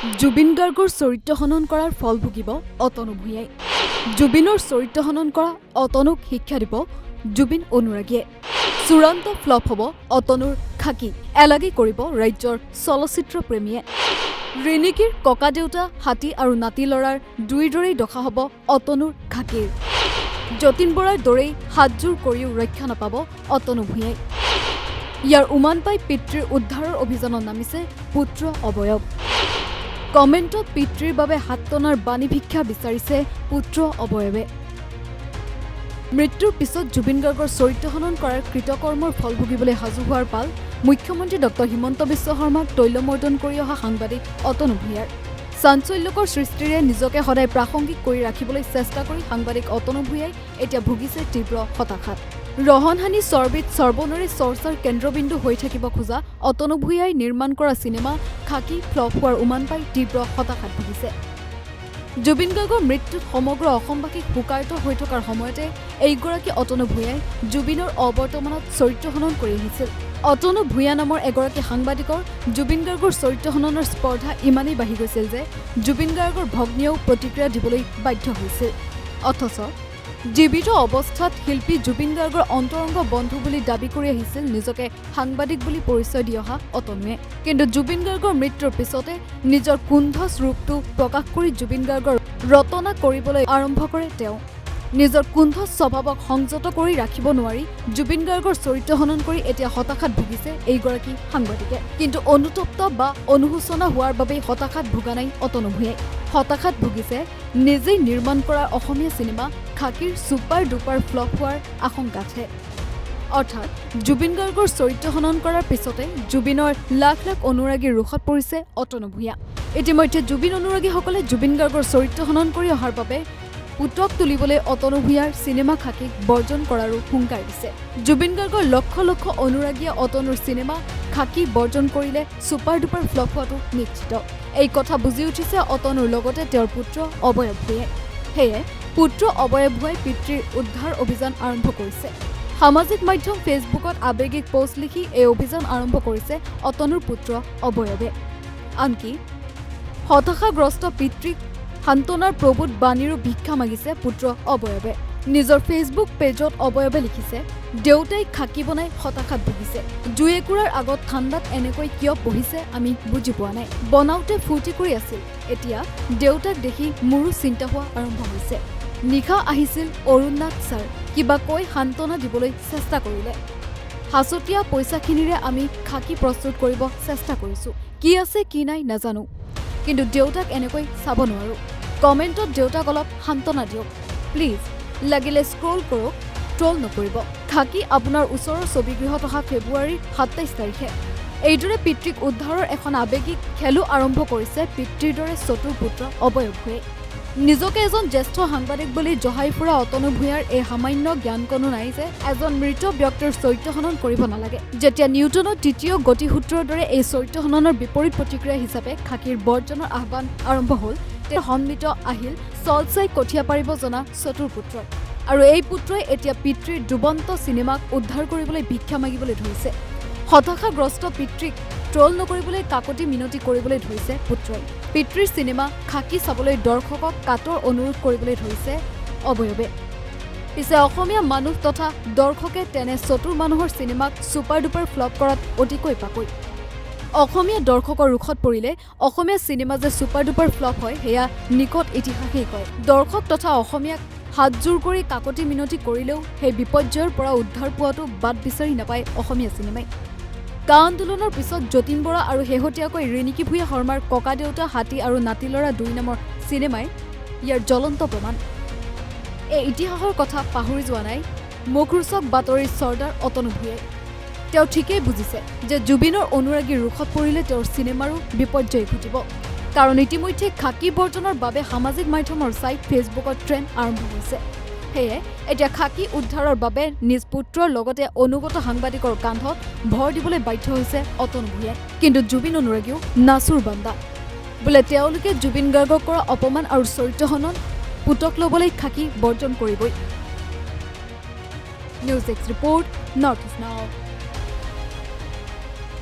জুবিন গাৰ্গৰ চৰিত্ৰ হনন কৰাৰ ফল ভুগিব অতনু ভূঞাই। জুবিনৰ চৰিত্ৰ হনন কৰা অতনুক শিক্ষা দিব জুবিন অনুৰাগীয়ে। চূড়ান্ত ফ্লপ হ'ব অতনুৰ খাকি, এলাগি কৰিব ৰাজ্যৰ চলচ্চিত্ৰ প্ৰেমীয়ে। ৰিণিকীৰ ককা দেউতা, হাতী আৰু নাতি ল'ৰাৰ দুইদৰেই দশা হ'ব অতনুৰ খাকীৰ। যতীন বৰাৰ দৰেই হাতযোৰ কৰিও ৰক্ষা নাপাব অতনু ভূঞাই। ইয়াৰ উমান পাই পিতৃৰ উদ্ধাৰৰ অভিযানত নামিছে পুত্ৰ অৱয়ব। কমেণ্টত পিতৃৰ বাবে হাত টনাৰ বাণী ভিক্ষা বিচাৰিছে পুত্ৰ অৱয়বে। মৃত্যুৰ পিছত জুবিন গাৰ্গৰ চৰিত্ৰ হনন কৰাৰ কৃতকৰ্মৰ ফল ভুগিবলৈ সাজু হোৱাৰ পাল মুখ্যমন্ত্ৰী ডক্টৰ হিমন্ত বিশ্ব শৰ্মাক তৈলমৰ্দন কৰি অহা সাংবাদিক অতনু ভূঞাৰ। চাঞ্চল্যকৰ সৃষ্টিৰে নিজকে সদায় প্ৰাসংগিক কৰি ৰাখিবলৈ চেষ্টা কৰি সাংবাদিক অতনু ভূঞাই এতিয়া ভুগিছে তীব্ৰ হতাশাত। ৰহনহানি চৰ্বিত সৰ্বনৰে চৰ্চাৰ কেন্দ্ৰবিন্দু হৈ থাকিব খোজা অতনু ভূঞাই নিৰ্মাণ কৰা চিনেমা খাকি ফ্লপ হোৱাৰ উমান পাই তীব্ৰ হতাশাত ভুগিছে। জুবিন গাৰ্গৰ মৃত্যুত সমগ্ৰ অসমবাসীক শোকাৰ্ত হৈ থকাৰ সময়তে এইগৰাকী অতনু ভূঞাই জুবিনৰ অবৰ্তমানত চৰিত্ৰ হনন কৰি আহিছিল। অতনু ভূঞা নামৰ এগৰাকী সাংবাদিকৰ জুবিন গাৰ্গৰ চৰিত্ৰ হননৰ স্পৰ্ধা ইমানেই বাঢ়ি গৈছিল যে জুবিন গাৰ্গৰ ভগ্নীয়েও প্ৰতিক্ৰিয়া দিবলৈ বাধ্য হৈছিল। অথচ জীৱিত অৱস্থাত শিল্পী জুবিন গাৰ্গৰ অন্তৰংগ বন্ধু বুলি দাবী কৰি আহিছিল নিজকে সাংবাদিক বুলি পৰিচয় দি অহা অতনুৱে। কিন্তু জুবিন গাৰ্গৰ মৃত্যুৰ পিছতে নিজৰ কুণ্ঠচ ৰূপটো প্ৰকাশ কৰি জুবিন গাৰ্গৰ ৰচনা কৰিবলৈ আৰম্ভ কৰে তেওঁ। নিজৰ কুণ্ঠচ স্বভাৱক সংযত কৰি ৰাখিব নোৱাৰি জুবিন গাৰ্গৰ চৰিত্ৰ হনন কৰি এতিয়া হতাশাত ভুগিছে এইগৰাকী সাংবাদিকে। কিন্তু অনুতপ্ত বা অনুশোচনা হোৱাৰ বাবেই হতাশাত ভুগা নাই অতনু ভূঞাই। হতাশাত ভুগিছে নিজেই নিৰ্মাণ কৰা অসমীয়া চিনেমা খাকীৰ ছুপাৰ ডুপাৰ ফ্লপ হোৱাৰ আশংকাতহে। অৰ্থাৎ জুবিন গাৰ্গৰ চৰিত্ৰ হনন কৰাৰ পিছতে জুবিনৰ লাখ লাখ অনুৰাগীৰ ৰোষত পৰিছে অতনু ভূঞা। ইতিমধ্যে জুবিন অনুৰাগীসকলে জুবিন গাৰ্গৰ চৰিত্ৰ হনন কৰি অহাৰ বাবে পুতক তুলিবলৈ অতনু ভূঞাৰ চিনেমা খাকীক বৰ্জন কৰাৰো হুংকাৰ দিছে। জুবিন গাৰ্গৰ লক্ষ লক্ষ অনুৰাগীয়ে অতনুৰ চিনেমা খাকী বৰ্জন কৰিলে ছুপাৰ ডুপাৰ ফ্লপ হোৱাটো নিশ্চিত। এই কথা বুজি উঠিছে অতনুৰ লগতে তেওঁৰ পুত্ৰ অৱয়ব ভূঞাই। সেয়ে পুত্ৰ অৱয়ব ভূঞাই পিতৃৰ উদ্ধাৰ অভিযান আৰম্ভ কৰিছে। সামাজিক মাধ্যম ফেচবুকত আৱেগিক পোষ্ট লিখি এই অভিযান আৰম্ভ কৰিছে অতনুৰ পুত্ৰ অৱয়বে। আনকি হতাশাগ্ৰস্ত পিতৃক সান্তনাৰ প্ৰভূত বাণীৰো ভিক্ষা মাগিছে পুত্ৰ অৱয়বে। নিজৰ ফেচবুক পেজত অৱয়বে লিখিছে, দেউতাই খাকী বনাই হতাশাত ভুগিছে। জুই একুৰাৰ আগত ঠাণ্ডাত এনেকৈ কিয় বহিছে আমি বুজি পোৱা নাই। বনাওঁতে ফূৰ্তি কৰি আছিল, এতিয়া দেউতাক দেখি মোৰো চিন্তা হোৱা আৰম্ভ হৈছে। নিশা আহিছিল অৰুণ নাথ ছাৰ, কিবা কৈ সান্তনা দিবলৈ চেষ্টা কৰিলে। সাঁচতীয়া পইচাখিনিৰে আমি খাকী প্ৰস্তুত কৰিব চেষ্টা কৰিছোঁ। কি আছে কি নাই নাজানো, কিন্তু দেউতাক এনেকৈ চাব নোৱাৰোঁ। কমেণ্টত দেউতাক অলপ সান্তনা দিয়ক প্লিজ, লাগিলে স্ক্ৰল কৰক, ট্ৰল নকৰিব। খাকী আপোনাৰ ওচৰৰ ছবিগৃহত অহা ফেব্ৰুৱাৰীৰ 27 তাৰিখে। এইদৰে পিতৃক উদ্ধাৰৰ এখন আৱেগিক খেলো আৰম্ভ কৰিছে পিতৃৰ দৰে চতুৰ পুত্ৰ অৱয়ব ভূঞাই। নিজকে এজন জ্যেষ্ঠ সাংবাদিক বুলি জহাই ফুৰা অতনু ভূঞাৰ এই সামান্য জ্ঞানকণো নাই যে এজন মৃত ব্যক্তিৰ চৰিত্ৰ হনন কৰিব নালাগে। যেতিয়া নিউটনৰ তৃতীয় গতিসূত্ৰৰ দৰে এই চৰিত্ৰ হননৰ বিপৰীত প্ৰতিক্ৰিয়া হিচাপে খাকীৰ বৰ্জনৰ আহ্বান আৰম্ভ হ'ল, তেওঁ সন্মিত আহিল চল চাই কঠীয়া পাৰিব জনা চতুৰ পুত্ৰ। আৰু এই পুত্ৰই এতিয়া পিতৃৰ ডুবন্ত চিনেমাক উদ্ধাৰ কৰিবলৈ ভিক্ষা মাগিবলৈ ধৰিছে। হতাশাগ্ৰস্ত পিতৃক ট্ৰল নকৰিবলৈ কাকতি মিনতি কৰিবলৈ ধৰিছে পুত্ৰই। পিতৃৰ চিনেমা খাকী চাবলৈ দৰ্শকক কাতৰ অনুৰোধ কৰিবলৈ ধৰিছে অৱয়বে। পিছে অসমীয়া মানুহ তথা দৰ্শকে তেনে চতুৰ মানুহৰ চিনেমাক ছুপাৰ ডুপাৰ ফ্লপ কৰাত অতিকৈ পাকৈত। অসমীয়া দৰ্শকৰ ৰোষত পৰিলে অসমীয়া চিনেমা যে ছুপাৰ ডুপাৰ ফ্লপ হয় সেয়া নিকট ইতিহাসেই কয়। দৰ্শক তথা অসমীয়াক হাতযোৰ কৰি কাকতি মিনতি কৰিলেও সেই বিপৰ্যয়ৰ পৰা উদ্ধাৰ পোৱাটো বাট বিচাৰি নাপায় অসমীয়া চিনেমাই। কা আন্দোলনৰ পিছত যতীন বৰা আৰু শেহতীয়াকৈ ৰিণিকী ভূঞা শৰ্মাৰ ককা দেউতা, হাতী আৰু নাতি ল'ৰা 2 নামৰ চিনেমাই ইয়াৰ জ্বলন্ত প্ৰমাণ। এই ইতিহাসৰ কথা পাহৰি যোৱা নাই মুখৰোচক বাতৰিৰ চৰ্দাৰ অতনু ভূঞাই। তেওঁ ঠিকেই বুজিছে যে জুবিনৰ অনুৰাগীৰ ৰোষত পৰিলে তেওঁৰ চিনেমাৰো বিপৰ্যয় ঘটিব। কাৰণ ইতিমধ্যে খাকী বৰ্জনৰ বাবে সামাজিক মাধ্যমৰ ছাইট ফেচবুকত ট্ৰেণ্ড আৰম্ভ হৈছে। সেয়ে এতিয়া খাকী উদ্ধাৰৰ বাবে নিজ পুত্ৰৰ লগতে অনুগত সাংবাদিকৰ কান্ধত ভৰ দিবলৈ বাধ্য হৈছে অতনু ভূঞাই। কিন্তু জুবিন অনুৰাগীও নাচুৰ বান্দা। বোলে তেওঁলোকে জুবিন গাৰ্গক কৰা অপমান আৰু চৰিত্ৰ হনন পুতক ল'বলৈ খাকী বৰ্জন কৰিবই। News desk report, north east নাও।